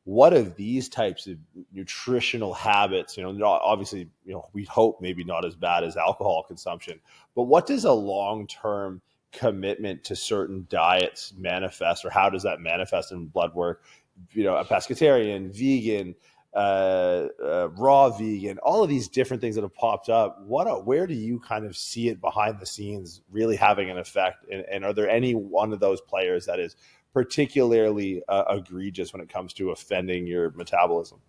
what are these types of nutritional habits, obviously, we hope maybe not as bad as alcohol consumption, but what does a long-term commitment to certain diets manifest, or how does that manifest in blood work? A pescatarian, vegan, raw vegan, all of these different things that have popped up. Where do you kind of see it behind the scenes really having an effect? And are there any one of those players that is particularly egregious when it comes to offending your metabolism?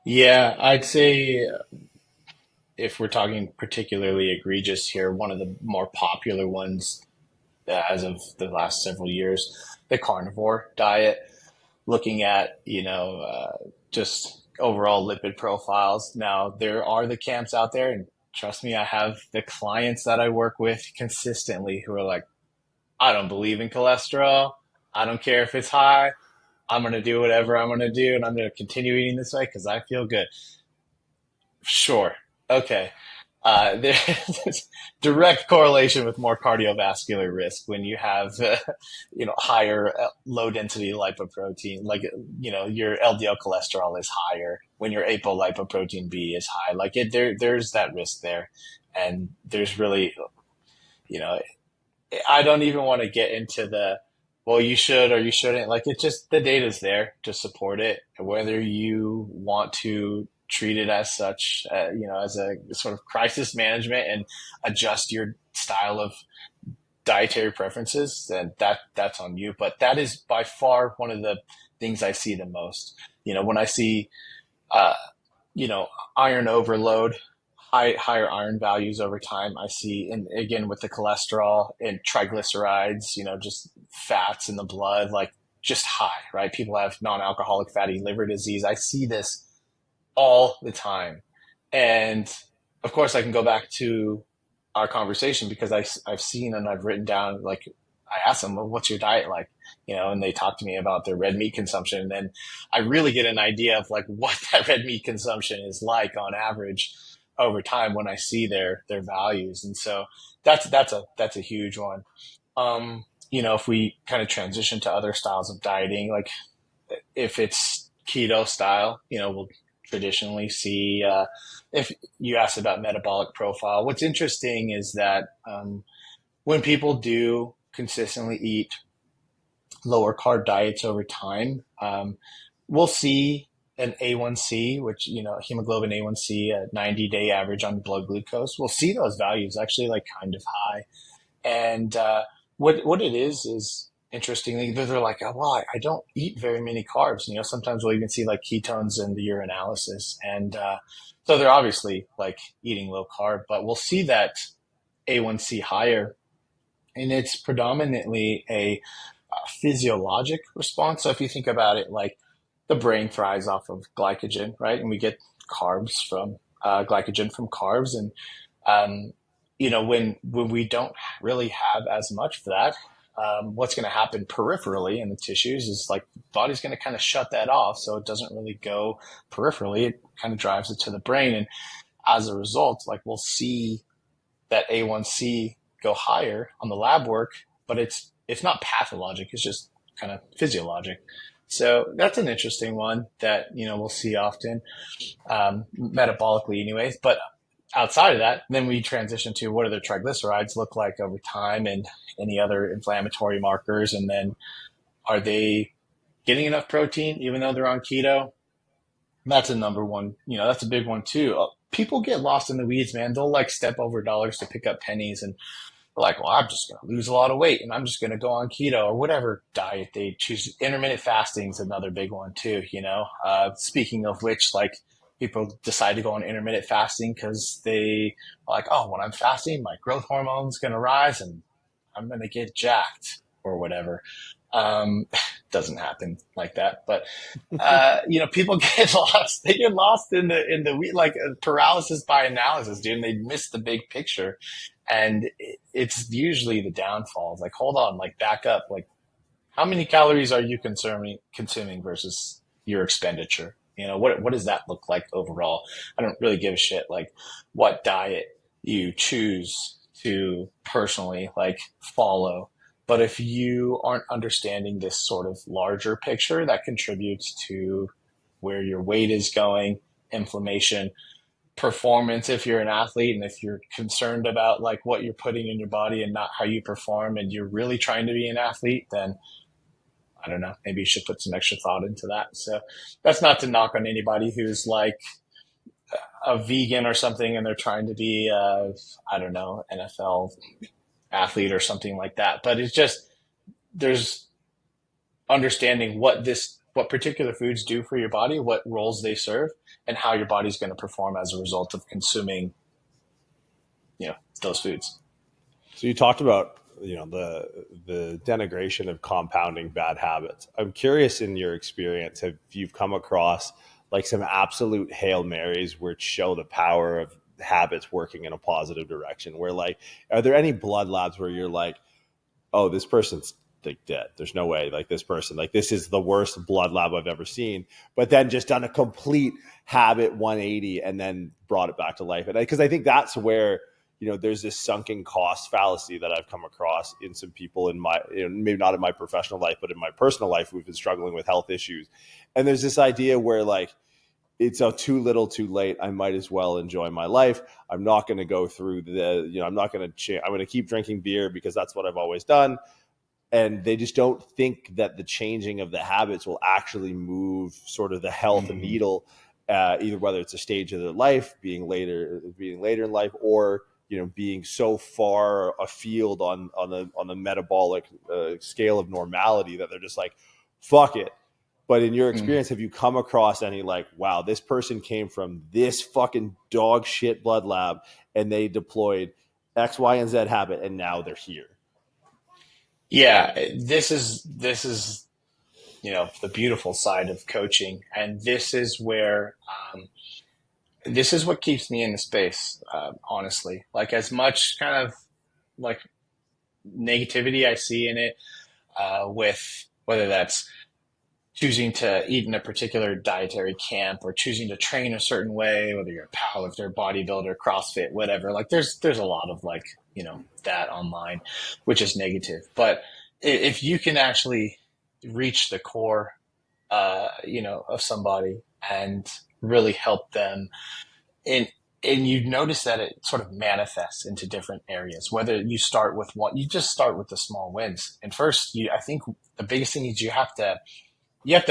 Yeah, I'd say if we're talking particularly egregious here, one of the more popular ones as of the last several years, the carnivore diet, looking at, just overall lipid profiles. Now, there are the camps out there, and trust me, I have the clients that I work with consistently who are like, I don't believe in cholesterol. I don't care if it's high. I'm going to do whatever I'm going to do, and I'm going to continue eating this way because I feel good. Sure. Okay. There's direct correlation with more cardiovascular risk when you have, higher low density lipoprotein, like, your LDL cholesterol is higher when your apolipoprotein B is high. Like there's that risk there. And there's really, you know, I don't even want to get into well, you should or you shouldn't. Like it's just the data's there to support it. Whether you want to treat it as such, as a sort of crisis management and adjust your style of dietary preferences, then that's on you. But that is by far one of the things I see the most. When I see, uh, iron overload, higher iron values over time, I see, and again with the cholesterol and triglycerides, just fats in the blood, like just high, right? People have non-alcoholic fatty liver disease. I see this all the time. And of course, I can go back to our conversation because I've seen and I've written down, like, I asked them, well, what's your diet like? And they talk to me about their red meat consumption. And then I really get an idea of like what that red meat consumption is like on average over time when I see their values. And so that's a huge one. If we kind of transition to other styles of dieting, like if it's keto style, we'll traditionally see, if you asked about metabolic profile, what's interesting is that when people do consistently eat lower carb diets over time, we'll see an A1C, which, hemoglobin A1C, a 90-day average on blood glucose. We'll see those values actually like kind of high. And what it is interestingly, they're like, oh, well, I don't eat very many carbs. Sometimes we'll even see like ketones in the urinalysis. And so they're obviously like eating low carb, but we'll see that A1C higher. And it's predominantly a physiologic response. So if you think about it, like the brain thrives off of glycogen, right? And we get carbs from glycogen from carbs. And, when we don't really have as much of that, what's going to happen peripherally in the tissues is like the body's going to kind of shut that off. So it doesn't really go peripherally. It kind of drives it to the brain. And as a result, like we'll see that A1C go higher on the lab work, but it's not pathologic. It's just kind of physiologic. So that's an interesting one that, we'll see often, metabolically anyways. But outside of that, then we transition to what do the triglycerides look like over time and any other inflammatory markers. And then are they getting enough protein even though they're on keto? That's a number one, that's a big one too. People get lost in the weeds, man. They'll like step over dollars to pick up pennies and they're like, well, I'm just going to lose a lot of weight and I'm just going to go on keto or whatever diet they choose. Intermittent fasting is another big one too, speaking of which, like people decide to go on intermittent fasting because they are like, oh, when I'm fasting, my growth hormone's going to rise and I'm going to get jacked or whatever. Doesn't happen like that, but people get lost. They get lost in the like paralysis by analysis, dude. And they miss the big picture, and it's usually the downfalls. Like, hold on, like back up. Like, how many calories are you consuming versus your expenditure? What does that look like overall? I don't really give a shit like what diet you choose to personally like follow. But if you aren't understanding this sort of larger picture that contributes to where your weight is going, inflammation, performance if you're an athlete, and if you're concerned about like what you're putting in your body and not how you perform, and you're really trying to be an athlete, then I don't know, maybe you should put some extra thought into that. So that's not to knock on anybody who's like a vegan or something and they're trying to be I don't know, NFL athlete or something like that, but it's just there's understanding what particular foods do for your body, what roles they serve, and how your body's going to perform as a result of consuming, those foods. So you talked about, the denigration of compounding bad habits. I'm curious, in your experience, have you come across like some absolute Hail Marys which show the power of habits working in a positive direction? Where like, are there any blood labs where you're like, oh, this person's like dead. There's no way. Like this person, like this is the worst blood lab I've ever seen. But then just done a complete habit 180 and then brought it back to life. And because I think that's where, there's this sunken cost fallacy that I've come across in some people in my, maybe not in my professional life, but in my personal life, who've been struggling with health issues. And there's this idea where like, it's a too little too late. I might as well enjoy my life. I'm not going to go through I'm not going to, I'm going to keep drinking beer because that's what I've always done. And they just don't think that the changing of the habits will actually move sort of the health needle, either whether it's a stage of their life, being later in life, or being so far afield on the metabolic scale of normality that they're just like, fuck it. But in your experience, have you come across any like, wow, this person came from this fucking dog shit blood lab and they deployed X, Y, and Z habit and now they're here? Yeah, this is the beautiful side of coaching, and this is what keeps me in the space. Honestly, like as much kind of like negativity I see in it, with whether that's choosing to eat in a particular dietary camp or choosing to train a certain way, whether you're a powerlifter, bodybuilder, CrossFit, whatever. Like there's a lot of like, that online, which is negative. But if you can actually reach the core, of somebody and really help them in, and you notice that it sort of manifests into different areas, whether you start with you just start with the small wins. And first, I think the biggest thing is you have to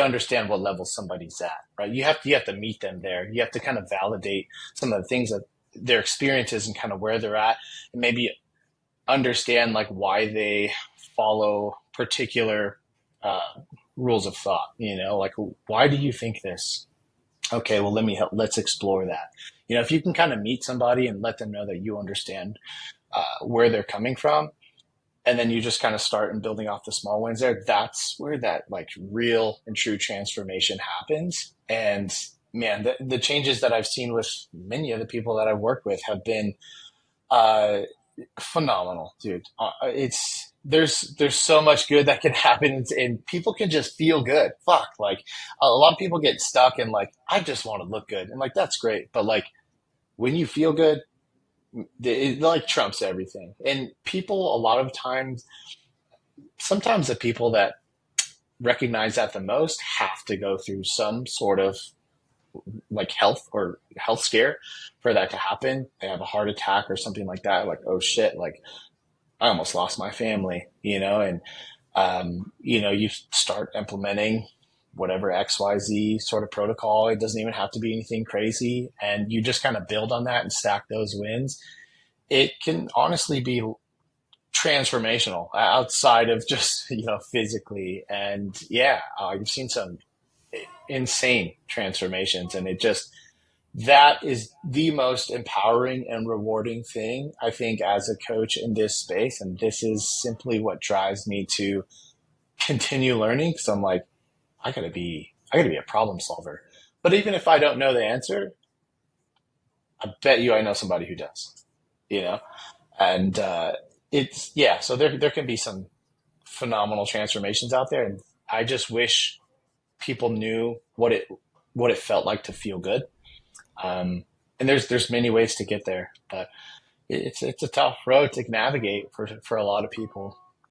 understand what level somebody's at, right? You have to meet them there. You have to kind of validate some of the things that their experiences and kind of where they're at, and maybe understand like why they follow particular rules of thought. Like why do you think this? Okay, well let's explore that. If you can kind of meet somebody and let them know that you understand where they're coming from, and then you just kind of start and building off the small wins there, that's where that like real and true transformation happens. And man, the changes that I've seen with many of the people that I've worked with have been uh, phenomenal, dude. There's so much good that can happen, and people can just feel good. Fuck, like a lot of people get stuck in like, I just want to look good, and like that's great, but like when you feel good, it like trumps everything. And people, a lot of times, sometimes the people that recognize that the most have to go through some sort of like health scare for that to happen. They have a heart attack or something like that. Like, oh shit, like I almost lost my family, and you start implementing whatever XYZ sort of protocol. It doesn't even have to be anything crazy. And you just kind of build on that and stack those wins. It can honestly be transformational outside of just, physically. And yeah, I've seen some insane transformations, and that is the most empowering and rewarding thing, I think, as a coach in this space. And this is simply what drives me to continue learning, because I'm like, I gotta be a problem solver. But even if I don't know the answer, I bet you I know somebody who does, you know? And it's, yeah, so there can be some phenomenal transformations out there. And I just wish people knew what it felt like to feel good. And there's many ways to get there, but it's a tough road to navigate for a lot of people.